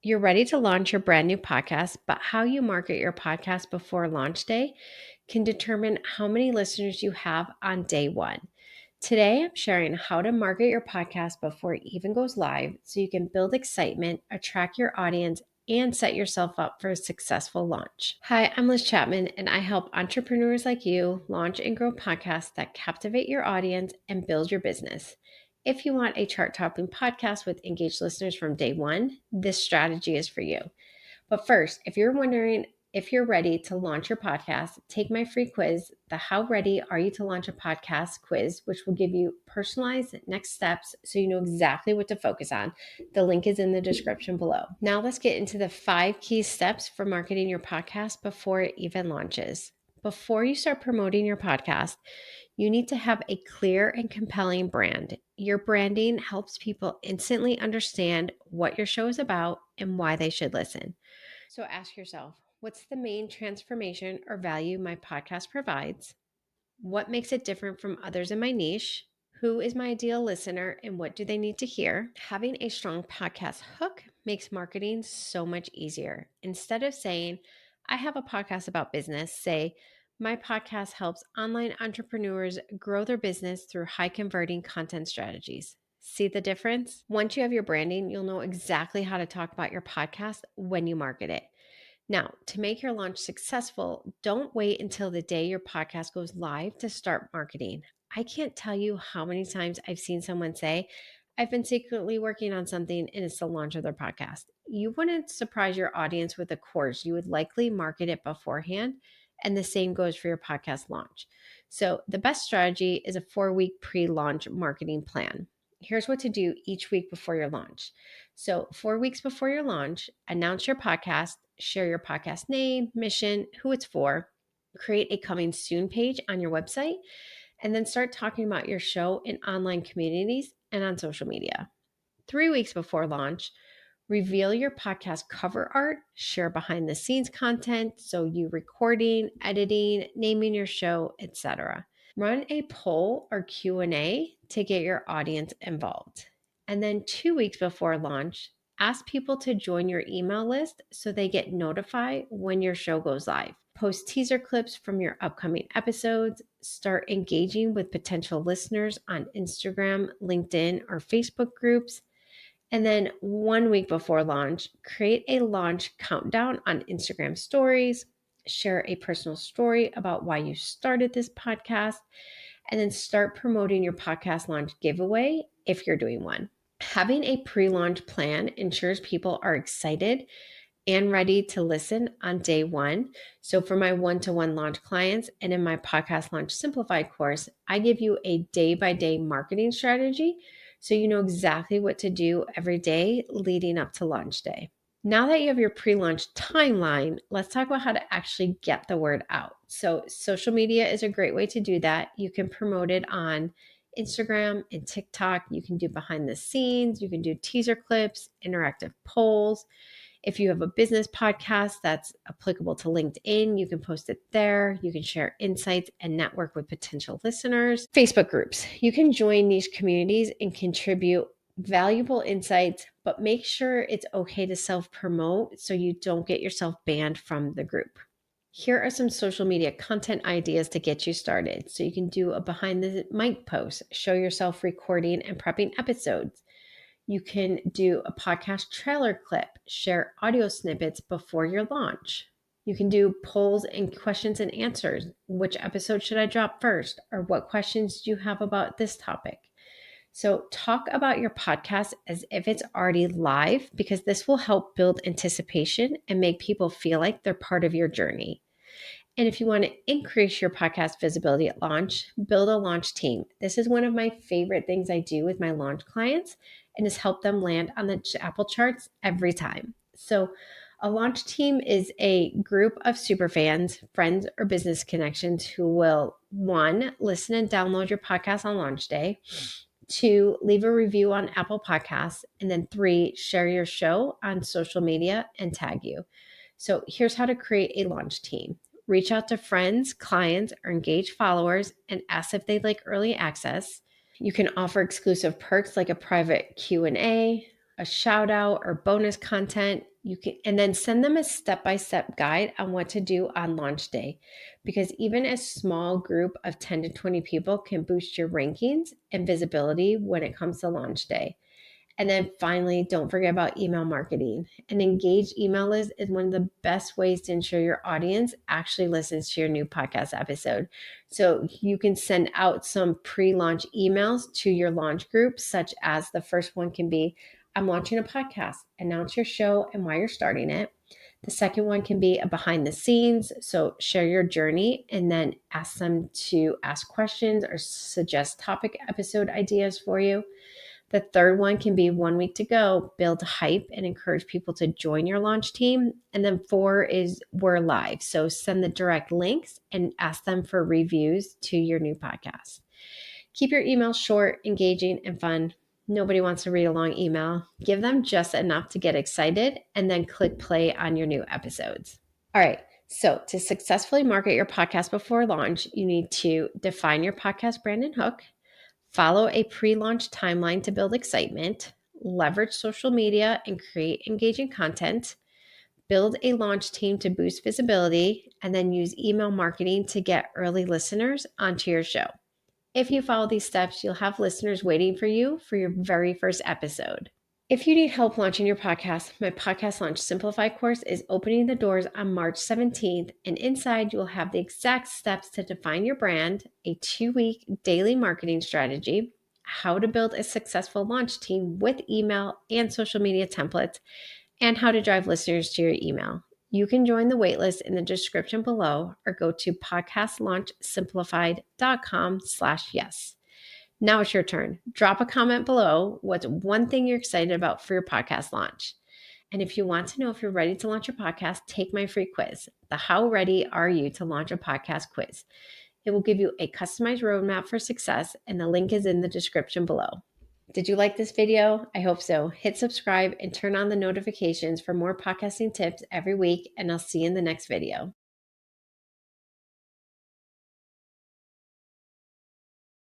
You're ready to launch your brand new podcast, but how you market your podcast before launch day can determine how many listeners you have on day one. Today, I'm sharing how to market your podcast before it even goes live so you can build excitement, attract your audience, and set yourself up for a successful launch. Hi, I'm Liz Chapman, and I help entrepreneurs like you launch and grow podcasts that captivate your audience and build your business. If you want a chart-topping podcast with engaged listeners from day one, this strategy is for you. But first, if you're wondering if you're ready to launch your podcast, take my free quiz, the How Ready Are You to Launch a Podcast quiz, which will give you personalized next steps so you know exactly what to focus on. The link is in the description below. Now let's get into the 5 key steps for marketing your podcast before it even launches. Before you start promoting your podcast, you need to have a clear and compelling brand. Your branding helps people instantly understand what your show is about and why they should listen. So ask yourself, what's the main transformation or value my podcast provides? What makes it different from others in my niche? Who is my ideal listener and what do they need to hear? Having a strong podcast hook makes marketing so much easier. Instead of saying, I have a podcast about business, say, my podcast helps online entrepreneurs grow their business through high converting content strategies. See the difference? Once you have your branding, you'll know exactly how to talk about your podcast when you market it. Now, to make your launch successful, don't wait until the day your podcast goes live to start marketing. I can't tell you how many times I've seen someone say, I've been secretly working on something and it's the launch of their podcast. You wouldn't surprise your audience with a course. You would likely market it beforehand. And the same goes for your podcast launch. So, the best strategy is a 4-week pre launch marketing plan. Here's what to do each week before your launch. So, 4 weeks before your launch, announce your podcast, share your podcast name, mission, who it's for, create a coming soon page on your website, and then start talking about your show in online communities and on social media. 3 weeks before launch, reveal your podcast cover art, share behind the scenes content, so you recording, editing, naming your show, etc. Run a poll or Q&A to get your audience involved. And then 2 weeks before launch, ask people to join your email list so they get notified when your show goes live. Post teaser clips from your upcoming episodes. Start engaging with potential listeners on Instagram, LinkedIn, or Facebook groups. And then 1 week before launch, create a launch countdown on Instagram stories, share a personal story about why you started this podcast, and then start promoting your podcast launch giveaway if you're doing one. Having a pre launch plan ensures people are excited and ready to listen on day one. So, for my one-to-one launch clients and in my podcast launch simplified course, I give you a day-by-day marketing strategy so you know exactly what to do every day leading up to launch day. Now that you have your pre-launch timeline, let's talk about how to actually get the word out. So, social media is a great way to do that. You can promote it on Instagram and TikTok. You can do behind the scenes, you can do teaser clips, interactive polls. If you have a business podcast that's applicable to LinkedIn, you can post it there. You can share insights and network with potential listeners. Facebook groups. You can join niche communities and contribute valuable insights, but make sure it's okay to self-promote so you don't get yourself banned from the group. Here are some social media content ideas to get you started. So you can do a behind the mic post, show yourself recording and prepping episodes. You can do a podcast trailer clip, share audio snippets before your launch. You can do polls and questions and answers. Which episode should I drop first? Or what questions do you have about this topic? So, talk about your podcast as if it's already live because this will help build anticipation and make people feel like they're part of your journey. And if you want to increase your podcast visibility at launch, build a launch team. This is one of my favorite things I do with my launch clients and has helped them land on the Apple charts every time. So, a launch team is a group of superfans, friends, or business connections who will 1, listen and download your podcast on launch day, 2, leave a review on Apple Podcasts, and then 3, share your show on social media and tag you. So, here's how to create a launch team. Reach out to friends, clients, or engaged followers and ask if they'd like early access. You can offer exclusive perks like a private Q&A, a shout out, or bonus content. You can, and then send them a step-by-step guide on what to do on launch day, because even a small group of 10 to 20 people can boost your rankings and visibility when it comes to launch day. And then finally, don't forget about email marketing. An engaged email list is one of the best ways to ensure your audience actually listens to your new podcast episode. So you can send out some pre-launch emails to your launch group, such as the first one can be, I'm launching a podcast, announce your show and why you're starting it. The second one can be a behind the scenes. So share your journey and then ask them to ask questions or suggest topic episode ideas for you. The third one can be 1 week to go, build hype and encourage people to join your launch team. And then 4 is we're live. So send the direct links and ask them for reviews to your new podcast. Keep your emails short, engaging, and fun. Nobody wants to read a long email. Give them just enough to get excited and then click play on your new episodes. All right. So to successfully market your podcast before launch, you need to define your podcast brand and hook, follow a pre-launch timeline to build excitement, leverage social media and create engaging content, build a launch team to boost visibility, and then use email marketing to get early listeners onto your show. If you follow these steps, you'll have listeners waiting for you for your very first episode. If you need help launching your podcast, my Podcast Launch Simplified course is opening the doors on March 17th, and inside you'll have the exact steps to define your brand, a 2-week daily marketing strategy, how to build a successful launch team with email and social media templates, and how to drive listeners to your email. You can join the waitlist in the description below or go to podcastlaunchsimplified.com/yes. Now it's your turn. Drop a comment below. What's one thing you're excited about for your podcast launch? And if you want to know if you're ready to launch your podcast, take my free quiz, the How Ready Are You to Launch a Podcast quiz. It will give you a customized roadmap for success, and the link is in the description below. Did you like this video? I hope so. Hit subscribe and turn on the notifications for more podcasting tips every week, and I'll see you in the next video.